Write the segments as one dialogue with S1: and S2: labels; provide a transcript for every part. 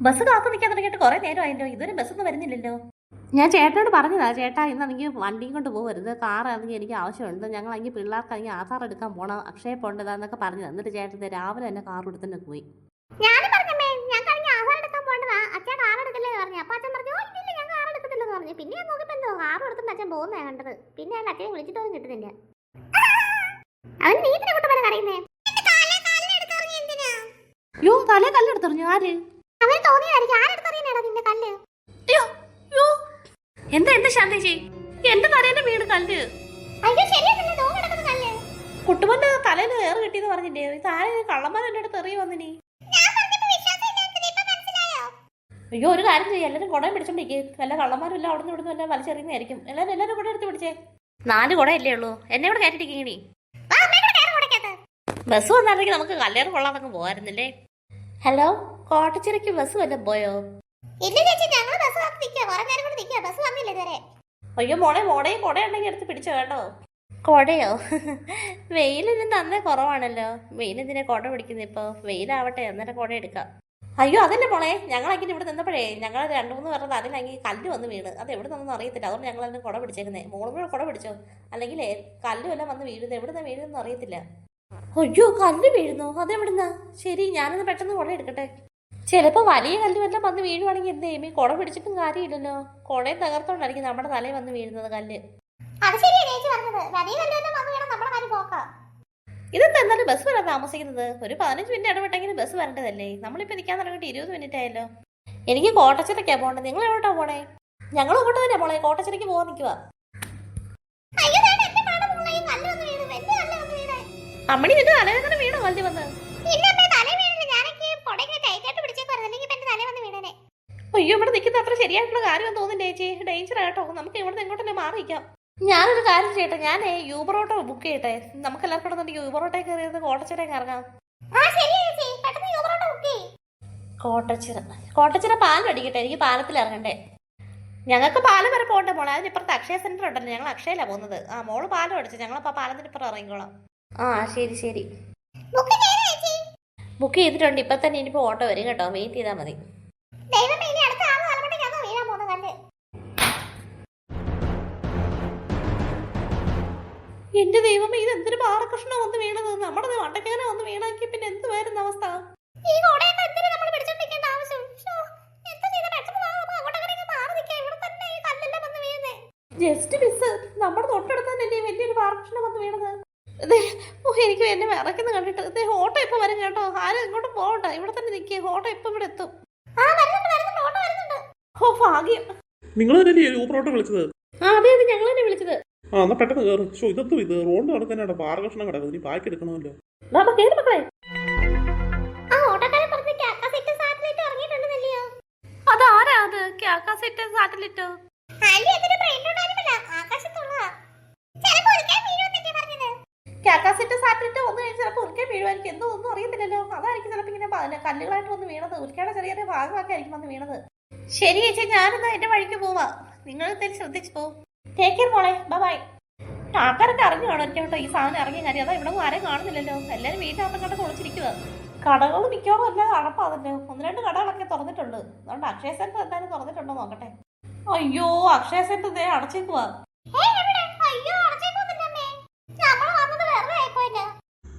S1: Bus കാത്തു നിൽക്കാൻ തുടങ്ങിയിട്ട് കുറെ നേരമായല്ലോ, ഇതുവരെ ബസ്സൊന്നും വരുന്നില്ലല്ലോ. ഞാൻ ചേട്ടനോട് പറഞ്ഞതാ, ചേട്ടാ ഇന്നാണെങ്കിൽ വണ്ടിയും കൊണ്ട് പോകരുത്, കാറാണെങ്കിൽ എനിക്ക് ആവശ്യമുണ്ട്, ഞങ്ങളെങ്കിൽ പിള്ളേർക്കാണെങ്കിൽ ആധാർ എടുക്കാൻ പോകണം, അക്ഷയ പോകേണ്ടതാന്നൊക്കെ പറഞ്ഞു. എന്നിട്ട് ചേട്ടൻ രാവിലെ തന്നെ കാർ എടുത്തന്നെ പോയി. പിന്നെ നോക്കിപ്പോ എന്തോ കാർ എടുത്തിട്ട് അച്ഛൻ പോകുന്നതാ കണ്ടത്. പിന്നെ അച്ഛനെ വിളിച്ചിട്ടൊന്നും കിട്ടുന്നില്ല. അവൻ നീതിനെ കൊണ്ട് പറയാൻ അറിയുന്നേ. യോ തലേ കല്ലെടുത്തെറിഞ്ഞു ആര്? അവന് തോന്നിയതായിരിക്കും. ആരെടുത്തറിയാനാടാ നിന്റെ കല്ല്? അയ്യോ യോ എന്താ എന്താ ശാന്തേച്ചി, എന്റെ തലേന്റെ വീട് കല്ല്. കുട്ടുമന്റെ തലേന്ന് വേറെ കിട്ടിയെന്ന് പറഞ്ഞില്ലേ? താഴെ കള്ളന്മാർ എന്റെ അടുത്ത് എറിയ വന്നിനി. അയ്യോ ഒരു കാര്യം ചെയ്യും, എല്ലാവരും കുടയും പിടിച്ചോണ്ടിരിക്കും. വല്ല കള്ളന്മാരും എല്ലാം അവിടെ നിന്ന് ഇവിടുന്ന് എല്ലാം വലിച്ചെറിയുന്നതായിരിക്കും. എല്ലാവരും കൂടെ എടുത്ത് പിടിച്ചേ. 4 കുടയല്ലേ ഉള്ളൂ, എന്നെ ഇവിടെ കയറ്റിട്ടിരിക്കണി. ബസ് വന്നാണെങ്കിൽ നമുക്ക് കല്ലേറ് കൊള്ളാതൊക്കെ പോകാറുന്നില്ലേ? ഹലോ, കോട്ടച്ചിറയ്ക്ക് ബസ് വല്ലതും പോയോ? അയ്യോ മോളെ, മോടയും കുടയുണ്ടെങ്കിൽ എടുത്ത് പിടിച്ചോ കേട്ടോ. കൊടയോ? വെയിലിന് നന്നേ കുറവാണല്ലോ. വെയിലെന്തിനാ കുട പിടിക്കുന്നത്? ഇപ്പോൾ വെയിലാവട്ടെ, അന്നേരം കുട എടുക്കാം. അയ്യോ അതല്ലേ മോളെ, ഞങ്ങളെങ്കിലും ഇവിടെ നിന്നപ്പോഴേ ഞങ്ങൾ 2-3 പേരുടെ അതിലെങ്കിൽ കല്ല് വന്ന് വീണ്. അത് എവിടെ നിന്നൊന്നും അറിയത്തില്ല, അതുകൊണ്ട് ഞങ്ങൾ അതിന് കുട പിടിച്ചേക്കുന്നത്. മോളും കൂടെ കുട പിടിച്ചോ, അല്ലെങ്കിൽ കല്ലും എല്ലാം വന്ന് വീഴുന്നത്. എവിടുന്ന വീഴുന്നെന്ന് അറിയത്തില്ല. അയ്യോ കല്ല് വീഴുന്നോ? അതെവിടുന്നാ? ശരി, ഞാനൊന്ന് പെട്ടെന്ന് കുട എടുക്കട്ടെ. ചിലപ്പോൾ വലിയ കല്ല് വല്ലതും വന്ന് വീഴുവാണെങ്കിൽ എന്ത് ചെയ്യും? ഈ കുട പിടിച്ചിട്ടും കാര്യമില്ലല്ലോ. കുടയും തകർത്തോണ്ടായിരിക്കും നമ്മുടെ തലയിൽ വന്ന് വീഴുന്നത് കല്ല്. ഇതെന്താ എന്നാലും ബസ് വരാൻ താമസിക്കുന്നത്? ഒരു 15 മിനിറ്റ് ഇടവിട്ടെങ്കിലും ബസ് വരേണ്ടതല്ലേ? നമ്മളിപ്പോൾ നിൽക്കാൻ തുടങ്ങിയിട്ട് 20 മിനിറ്റ് ആയല്ലോ. എനിക്ക് കോട്ടച്ചിറയ്ക്കാ പോകേണ്ടത്. നിങ്ങൾ എവിടോട്ടാ പോണേ? ഞങ്ങൾ ഇങ്ങോട്ട് തന്നെ പോണേ, കോട്ടച്ചിറയ്ക്ക് പോകാൻ നിൽക്കുക. അമ്മണി നിന്റെ തലവേദന വീണോ കല്ല് വന്ന്? അയ്യോ ഇവിടെ നിൽക്കുന്ന അത്ര ശരിയായിട്ടുള്ള കാര്യം തോന്നുന്നില്ല ചേച്ചി. ഡേഞ്ചർ ആട്ടോ, നമുക്ക് ഇവിടുന്ന് എങ്ങോട്ടല്ലേ മാറിയിക്കാം. ഞാനൊരു കാര്യം ചെയ്യട്ടെ, ഞാൻ യൂബർ ഓട്ടോ ബുക്ക് ചെയ്യട്ടെ. നമുക്ക് എല്ലാവർക്കും കൂടെ യൂബർ ഓട്ടോ കയറിയത് കോട്ടച്ചിറയ്ക്ക് ഇറങ്ങാം. കോട്ടച്ചിറ പാലം അടിക്കട്ടെ, എനിക്ക് പാലത്തിൽ ഇറങ്ങണ്ടേ. ഞങ്ങൾക്ക് പാലം വരെ പോകണ്ടേ മോളെ? അതിനിപ്പുറത്ത് അക്ഷയ സെന്റർ ഉണ്ടല്ലോ, ഞങ്ങൾ അക്ഷയയിലാണ് പോകുന്നത്. മോള് പാലം അടിച്ചു, ഞങ്ങളപ്പോൾ പാലത്തിന് ഇപ്പുറം ഇറങ്ങിക്കോളാം. ശരി ശരി, ബുക്ക് ചെയ്തിട്ടുണ്ട്. ഇപ്പൊ തന്നെ ഇനിയിപ്പോ ഓട്ടോ വരും കേട്ടോ, വെയിറ്റ് ചെയ്താൽ മതി. എന്റെ ദൈവമേ, ഇത് എന്തൊരു പാറകഷ്ണം വന്ന് വീണത്! നമ്മുടെ വണ്ടക്കാനെ വന്ന് വീണാക്കി പിന്നെ എന്ത് വരുന്ന അവസ്ഥ? ജസ്റ്റ് മിസ്, നമ്മുടെ തൊട്ടടുത്ത് തന്നെയല്ലേ വലിയൊരു പാറകഷ്ണം വന്ന് വീണത്. എനിക്ക് എന്നെ വിറയ്ക്കുന്ന കണ്ടിട്ട്. ഓട്ടോ ഇപ്പൊ വരും കേട്ടോ, ആരും ഇങ്ങോട്ടും പോകണ്ട, ഇവിടെ തന്നെ നിൽക്കുക. ഓട്ടോ ഇപ്പൊ ഇവിടെ എത്തും. ഓ ഭാഗ്യം.
S2: നിങ്ങൾ തന്നെ യൂബർ ഓട്ടോ വിളിച്ചത്?
S1: അതെ അതെ, ഞങ്ങൾ തന്നെ വിളിച്ചത്.
S2: എന്നാ പെട്ടെന്ന് കയറും. ഇതെത്തും, ഇത് റോഡ് നടക്കാനാണ് പാറകഷ്ണം കിടക്കുന്നത്. നീ ബാക്കി എടുക്കണമല്ലോ.
S1: അതാരാ അത്? സാറ്റലൈറ്റോ? സാറ്റലൈറ്റ് വന്നു കഴിഞ്ഞാൽ ചിലപ്പോൾ ഉൽക്കാൻ വീഴുമായിരിക്കും. എന്തോ ഒന്നും അറിയത്തില്ലല്ലോ. അതായിരിക്കും ചിലപ്പോൾ ഇങ്ങനെ കല്ലുകളായിട്ട് വന്ന് വീണത്. ഉൽക്കയുടെ ചെറിയ ചെറിയ ഭാഗമൊക്കെ ആയിരിക്കും വന്ന് വീണത്. ശരി ചേച്ചി, ഞാനെന്നാ എന്റെ വഴിക്ക് പോവാ. നിങ്ങൾ എന്തായാലും ശ്രദ്ധിച്ചു പോകും. ടേക്ക് കെയർ മോളെ, ബൈ. ആൾക്കാരൊക്കെ അറിഞ്ഞു കാണും കേട്ടോ ഈ സാധനം ഇറങ്ങിയ കാര്യം. അതാ ഇവിടെ ആരും കാണുന്നില്ലല്ലോ, എല്ലാവരും വീട്ടിനകത്തങ്ങോട്ട് കുളിച്ചിരിക്കുക. കടകൾ മിക്കവാറും എല്ലാം അടപ്പാതല്ലോ. 1-2 കടകളൊക്കെ തുറന്നിട്ടുണ്ട്. അതുകൊണ്ട് അക്ഷയ സെന്റർ എന്തായാലും തുറന്നിട്ടുണ്ടോ നോക്കട്ടെ. അയ്യോ അക്ഷയ സെന്റർ ദേ അടച്ചേക്കുവാ.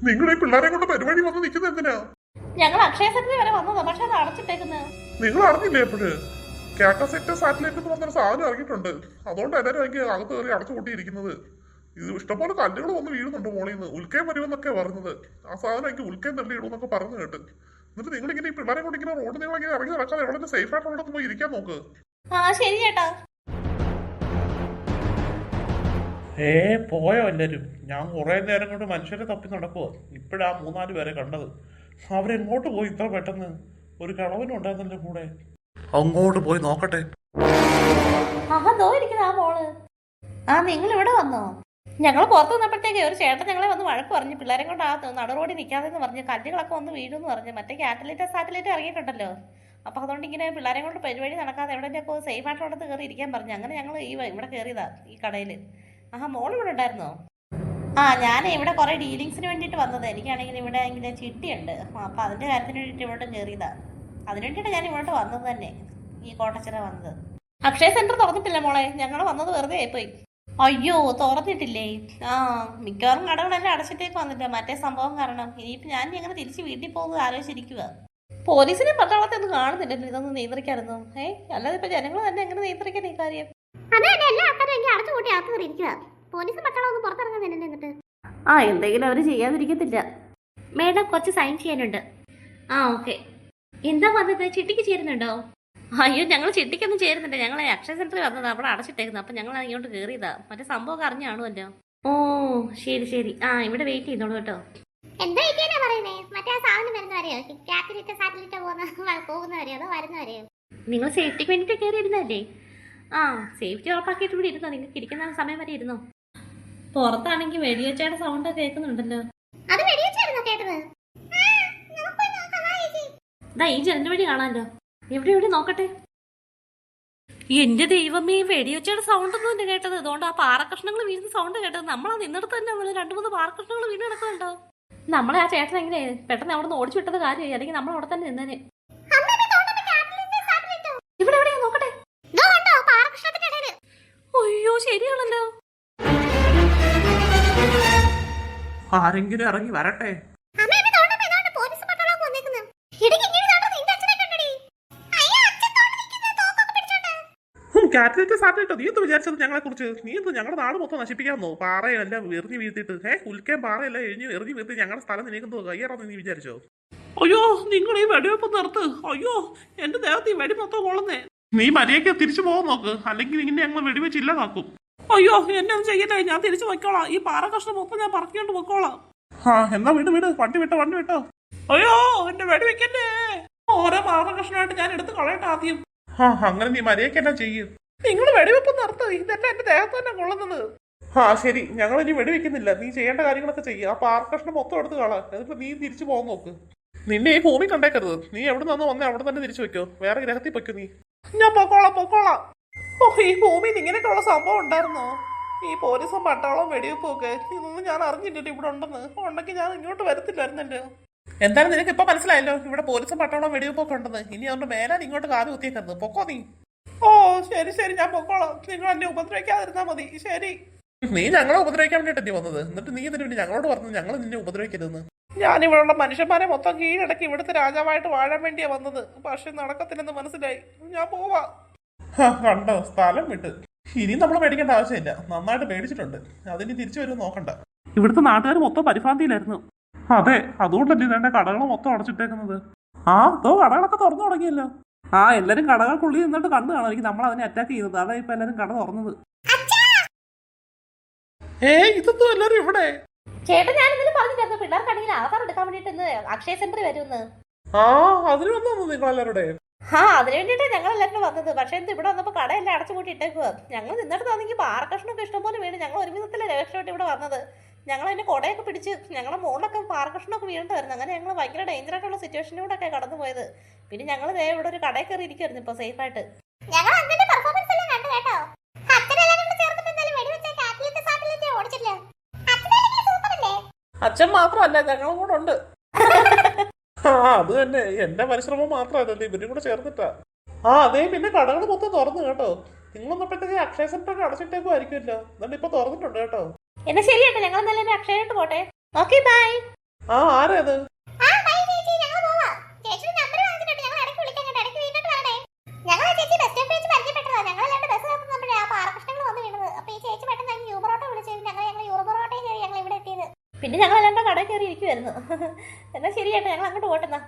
S2: നിങ്ങൾ ഈ പിള്ളേരെ കൊണ്ട് പരിപാടി വന്ന് നിൽക്കുന്നത് എന്തിനാ?
S1: ഞങ്ങൾ അക്ഷയ സെന്ററിൽ വരെ വന്നതാ, പക്ഷെ അത് അടച്ചിട്ടേക്കുന്നത്.
S2: നിങ്ങൾ അറിഞ്ഞില്ലേ? എപ്പോഴ് കാക്കാസെറ്റ് സാറ്റലൈറ്റ് എന്ന് പറഞ്ഞൊരു സാധനം ഇറങ്ങിയിട്ടുണ്ട്. അതുകൊണ്ട് എല്ലാവരും എനിക്ക് അകത്ത് കയറി അടച്ചു കൂട്ടിയിരിക്കുന്നത്. ഇത് ഇഷ്ടംപോലെ കല്ലുകൾ വന്ന് വീഴുന്നുണ്ട് മോളിൽ നിന്ന്. ഉൽക്കയം വരുമെന്നൊക്കെ പറയുന്നത്. ആ സാധനം എനിക്ക് ഉൽക്കയം തള്ളിയിടുമെന്നൊക്കെ പറഞ്ഞു കേട്ട്. എന്നിട്ട് നിങ്ങളിങ്ങനെ ഈ പിള്ളേരെ കൊണ്ട് ഇങ്ങനെ റോഡ് നിങ്ങൾ ഇങ്ങനെ ഇറങ്ങി നടക്കാതെ എവിടെ സേഫ് ആയിട്ടുള്ള പോയി ഇരിക്കാൻ നോക്ക്.
S1: ശരി ചേട്ടാ.
S2: പോയോ എല്ലാരും? ഞാൻ കുറെ നേരം കൊണ്ട് മനുഷ്യരെ തപ്പി നടക്കുക. ഇപ്പോഴാ 3-4 പേരെ കണ്ടത്. അവരെങ്ങോട്ട് പോയി ഇത്ര പെട്ടെന്ന്? ഒരു കളവനും ഉണ്ടായിരുന്നല്ലോ കൂടെ. അങ്ങോട്ട് പോയി നോക്കട്ടെ.
S1: നിങ്ങൾ ഇവിടെ വന്നോ? ഞങ്ങൾ പുറത്ത് വന്നപ്പോഴത്തേക്ക് ഒരു ചേട്ടൻ ഞങ്ങളെ വന്ന് വഴക്ക് പറഞ്ഞു. പിള്ളേരെ കൊണ്ട് നടുറോടി നിൽക്കാതെന്ന് പറഞ്ഞു, കല്ലുകളൊക്കെ വന്ന് വീഴുമെന്ന് പറഞ്ഞു. മറ്റേ സാറ്റലൈറ്റ് ഇറങ്ങിയിട്ടുണ്ടല്ലോ. അപ്പൊ അതുകൊണ്ട് ഇങ്ങനെ പിള്ളേരെ കൊണ്ട് പരിപാടി നടക്കാതെ എവിടെയൊക്കെ സേഫ് ആയിട്ടുള്ളത് കയറി ഇരിക്കാൻ പറഞ്ഞു. അങ്ങനെ ഞങ്ങൾ ഇവിടെ കയറിയതാ ഈ കടയിൽ. മോൾ ഇവിടെ ഉണ്ടായിരുന്നോ? ഞാൻ ഇവിടെ കുറെ ഡീലിങ്സിന് വേണ്ടിയിട്ട് വന്നത്. എനിക്കാണെങ്കിൽ ഇവിടെ ഇങ്ങനെ ചിട്ടിയുണ്ട്. അപ്പൊ അതിന്റെ കാര്യത്തിന് വേണ്ടിയിട്ട് ഇവിടെ കയറിയതാ. അതിനുവേണ്ടിയിട്ട് ഞാൻ ഇങ്ങോട്ട് വന്നത് തന്നെ, ഈ കോട്ടച്ചിറ വന്നത്. അക്ഷയ സെന്റർ തുറന്നിട്ടില്ല മോളെ, ഞങ്ങൾ വന്നത് വെറുതെ ആയിപ്പോയി. അയ്യോ തുറന്നിട്ടില്ലേ? ആ മിക്കവാറും കടകളെല്ലാം അടച്ചിട്ടേക്ക് വന്നില്ല മറ്റേ സംഭവം കാരണം. ഇനിയിപ്പോൾ ഞാൻ എങ്ങനെ തിരിച്ച് വീട്ടിൽ പോകുന്നത് ആലോചിച്ചിരിക്കുക. പോലീസിനെ പട്ടാളത്തെ ഒന്നും കാണുന്നില്ലല്ലോ ഇതൊന്നും നിയന്ത്രിക്കാനൊന്നും. അല്ലാതെ ഇപ്പൊ ജനങ്ങൾ തന്നെ എങ്ങനെ നിയന്ത്രിക്കാൻ ഈ കാര്യം? ആ എന്തെങ്കിലും അവര് ചെയ്യാതിരിക്കത്തില്ല. മേഡം കുറച്ച് സൈൻ ചെയ്യാനുണ്ട്. ആ ഓക്കെ. എന്താ വന്നത്? ചിട്ടിക്ക് ചേരുന്നുണ്ടോ? അയ്യോ ഞങ്ങൾ ചിട്ടിക്കൊന്നും ചേരുന്നില്ല, ഞങ്ങൾ അക്ഷയ സെന്ററിൽ വന്നത്, അവിടെ അടച്ചിട്ടേക്കുന്നത്. അപ്പം ഞങ്ങൾ ഇങ്ങോട്ട് കയറിയതാ. മറ്റേ സംഭവം അറിഞ്ഞാണുമല്ലോ. ഓ ശരി ശരി. ആ ഇവിടെ വെയിറ്റ് ചെയ്തോളൂ കേട്ടോ.
S3: എന്താ ഇതേനാ പറയുന്നേ? മറ്റേ ആ സാധനം വരുന്നവരെയോ? കാറ്റിലിട്ട് സാറ്റിലിട്ട് പോകുന്നവരെയോ അതോ വരുന്നവരെയോ?
S1: നിങ്ങൾ സേഫ്റ്റിക്ക് വേണ്ടിയിട്ട് കയറിയിരുന്നല്ലേ? ആ സേഫ്റ്റി ഉറപ്പാക്കിയിട്ട് ഇവിടെ ഇരുന്നോ. നിങ്ങൾക്ക് ഇരിക്കുന്ന സമയം വരെ ഇരുന്നോ. പുറത്താണെങ്കിൽ വെടിവെച്ചയുടെ സൗണ്ട് കേൾക്കുന്നുണ്ടല്ലോ.
S3: അത് വെടിവെച്ചായിരുന്നോ കേട്ടത്?
S1: ഇതാ ഈ ജനന്റെ വഴി കാണാമല്ലോ. എവിടെ നോക്കട്ടെ. എന്റെ ദൈവമേ, വെടിവെച്ചയുടെ സൗണ്ട് ഒന്നും തന്നെ കേട്ടത്. അതുകൊണ്ട് ആ പാറക്കഷ്ണങ്ങൾ വീഴുന്ന സൗണ്ട് കേട്ടത്. നമ്മളാ നിന്നിടത്ത് തന്നെ 2-3 പാറക്കഷ്ണങ്ങൾ വീണ് കിടക്കുന്നുണ്ടോ. നമ്മളെ ആ ചേട്ടൻ എങ്ങനെ പെട്ടെന്ന് അവിടെ നിന്ന് ഓടിച്ചു വിട്ടത് കാര്യമായി, അല്ലെങ്കിൽ നമ്മൾ അവിടെ തന്നെ നിന്നേനെ. ഇവിടെ എവിടെയാ നോക്കട്ടെ. അയ്യോ ശരിയാണല്ലോ.
S2: ആരെങ്കിലും ഇറങ്ങി വരട്ടെ. കാറ്റലിറ്റ് സാറ്റലൈറ്റോ? നീ എന്ത് വിചാരിച്ചത് ഞങ്ങളെ കുറിച്ച്? നീ എന്ത് ഞങ്ങളുടെ നാട് മൊത്തം നശിപ്പിക്കാന്നോ? പാറയെല്ലാം എറിഞ്ഞു വീഴ്ത്തിട്ട് ഉൽക്കയും പാറയെല്ലാം എറിഞ്ഞു വീഴ്ത്തി ഞങ്ങളുടെ സ്ഥലം നിനക്കെന്തോ കയ്യേറാന്ന് നീ വിചാരിച്ചോ? അയ്യോ നിങ്ങൾ ഈ വെടിവെപ്പ് നിർത്ത്. അയ്യോ എന്റെ ദേഹത്ത് ഈ വെടി മൊത്തം കൊള്ളുന്നേ. നീ മര്യാദയ്ക്ക് തിരിച്ചു പോകാൻ നോക്ക്, അല്ലെങ്കിൽ ഇങ്ങനെ ഞങ്ങൾ വെടിവെച്ചില്ലാതാക്കും. അയ്യോ എന്നെ ഒന്നും ചെയ്യട്ടെ, ഞാൻ തിരിച്ചു വെക്കോളാം. ഈ പാറ കഷ്ണം മൊത്തം ഞാൻ പറക്കിയോണ്ട് വെക്കോളാം. ആ എന്നാ വീട് വണ്ടി വിട്ടോ. അയ്യോ എന്റെ വെടിവെക്കല്ലേ. ഓരോ പാറ കഷ്ണമായിട്ട് ഞാൻ എടുത്ത് കളയട്ടെ ആദ്യം. ആ അങ്ങനെ നീ മര്യാദയ്ക്ക് എന്നാ ചെയ്യും. നിങ്ങൾ വെടിവെപ്പ് നിർത്ത്, ഇതെല്ലാം എന്റെ ദേഹത്ത് തന്നെ കൊള്ളുന്നത്. ആ ശരി, ഞങ്ങൾ ഇനി വെടിവെക്കുന്നില്ല. നീ ചെയ്യേണ്ട കാര്യങ്ങളൊക്കെ ചെയ്യുക. ആ പാറക്കഷ്ണം മൊത്തം എടുത്ത് കളാം. എന്നിട്ട് നീ തിരിച്ചു പോകാൻ നോക്ക്. നിന്നെ ഈ ഭൂമി കണ്ടേക്കരുത്. നീ എവിടെ നിന്നോ വന്നേ അവിടെ തന്നെ തിരിച്ചു വെക്കോ. വേറെ ഗ്രഹത്തിൽ വെക്കോ നീ. ഞാൻ പൊക്കോളാം. ഓ ഈ ഭൂമിയിൽ ഇങ്ങനെയൊക്കെയുള്ള സംഭവം ഉണ്ടായിരുന്നോ? ഈ പോലീസും പട്ടാളവും വെടിവെപ്പും ഒക്കെ ഇതൊന്നും ഞാൻ അറിഞ്ഞില്ലല്ലോ ഇവിടെ ഉണ്ടെന്ന്. ഉണ്ടെങ്കിൽ ഞാൻ ഇങ്ങോട്ട് വരത്തില്ലായിരുന്നല്ലോ. എന്തായാലും നിനക്ക് ഇപ്പൊ മനസ്സിലായല്ലോ ഇവിടെ പോലീസും പട്ടാളവും വെടിവെപ്പൊക്കെ ഉണ്ടെന്ന്. ഇനി അതുകൊണ്ട് മേലാൻ ഇങ്ങോട്ട് കാല് കുത്തിയേക്കരുത്. പൊക്കോ നീ. ഓ ശരി ഞാൻ പൊക്കോളാം. നിങ്ങൾ എന്നെ ഉപദ്രവിക്കാതിരുന്നാ മതി. ശരി. നീ ഞങ്ങളെ ഉപദ്രവിക്കാൻ വേണ്ടിയിട്ടല്ലേ വന്നത്? എന്നിട്ട് നീ ഇതിനു വേണ്ടി ഞങ്ങളോട് പറഞ്ഞു ഞങ്ങൾ നിന്നെ ഉപദ്രവിക്കരുതെന്ന്. ഞാൻ ഇവിടെയുള്ള മനുഷ്യന്മാരെ മൊത്തം കീഴടക്കി ഇവിടുത്തെ രാജാവായിട്ട് വാഴാൻ വേണ്ടിയാ വന്നത്. പക്ഷെ നടക്കത്തില്ലെന്ന് മനസ്സിലായി. ഞാൻ പോവാ. കണ്ടോ സ്ഥലം വിട്ട്. ഇനി നമ്മൾ പേടിക്കേണ്ട ആവശ്യമില്ല. നന്നായിട്ട് പേടിച്ചിട്ടുണ്ട്. അതിന് തിരിച്ചു വരും നോക്കണ്ട. ഇവിടുത്തെ നാട്ടുകാർ മൊത്തം പരിഭ്രാന്തിയിലായിരുന്നു. അതെ അതുകൊണ്ടല്ലേ ഇതേണ്ട കടകൾ മൊത്തം അടച്ചിട്ടേക്കുന്നത്. ആ ഇതോ കടകളൊക്കെ തുറന്നു തുടങ്ങിയല്ലോ. ആ എല്ലാരും കടകൾക്കുള്ളിൽ നിന്നിട്ട് കണ്ടു കാണുമായിരിക്കും നമ്മൾ അതിനെ അറ്റാക്ക് ചെയ്തത്. അതാ ഇപ്പൊ എല്ലാരും കട തുറന്നത്. ഇതൊന്നും എല്ലാരും ഇവിടെ.
S1: ചേട്ടൻ ഞാൻ ഇതിന് പറഞ്ഞിട്ടായിരുന്നു പിള്ളേർക്കാണെങ്കിൽ ആധാർ എടുക്കാൻ വേണ്ടിട്ട് അക്ഷയ സെന്ററിൽ വരുമെന്ന്.
S2: ആ അതിന് വന്നു നിങ്ങൾ എല്ലാവരുടെ.
S1: ആ അതിന് വേണ്ടിയിട്ടാ ഞങ്ങൾ എല്ലാവരും വന്നത്. പക്ഷെ ഇവിടെ വന്നപ്പോ കടയെല്ലാം അടച്ചു കൂട്ടി ഇട്ടേക്കുക. ഞങ്ങൾ നിന്നിടത്താണെങ്കിൽ പാറക്കഷ്ണമൊക്കെ ഇഷ്ടംപോലെ വീണ്. ഞങ്ങൾ ഒരു വിധത്തിലെ രക്ഷപ്പെട്ട് ഇവിടെ വന്നത്. ഞങ്ങൾ അതിന്റെ കൊടയൊക്കെ പിടിച്ച് ഞങ്ങളുടെ മുകളിലൊക്കെ പാറക്കഷ്ണമൊക്കെ വീണിട്ടായിരുന്നു. അങ്ങനെ ഞങ്ങൾ ഭയങ്കര ഡേഞ്ചർ ആയിട്ടുള്ള സിറ്റുവേഷനിലൂടെ ഒക്കെ കടന്നു പോയത്. പിന്നെ ഞങ്ങൾ ഇവിടെ ഒരു കടയിൽ കയറി ഇരിക്കുവായിരുന്നു ഇപ്പൊ സേഫ് ആയിട്ട്.
S2: അച്ഛൻ മാത്രമല്ല ഞങ്ങളും കൂടെ ഉണ്ട്. ആ അത് തന്നെ എന്റെ പരിശ്രമം മാത്രമല്ലല്ലോ ഇവരും കൂടെ ചേർന്നിട്ടാ. ആ അതെ പിന്നെ കടകൾ മൊത്തം തുറന്നു കേട്ടോ. നിങ്ങളൊന്നപ്പോഴത്തേക്ക് അക്ഷയ സെന്റർ അടച്ചിട്ടേക്കും ആയിരിക്കുമല്ലോ. എന്നിട്ട് ഇപ്പൊ തുറന്നിട്ടുണ്ട് കേട്ടോ.
S1: എന്നാ ശരി കേട്ടോ, ഞങ്ങൾ എന്തായാലും അക്ഷയമായിട്ട് പോട്ടെ. Okay bye.
S2: ആ ആരേത്?
S1: പിന്നെ ഞങ്ങൾ എല്ലാവരുടെ കടയിൽ കയറി ഇരിക്കുവായിരുന്നു. എന്നാ ശരി ചേട്ടാ, ഞങ്ങൾ അങ്ങോട്ട് പോട്ടെന്നാ.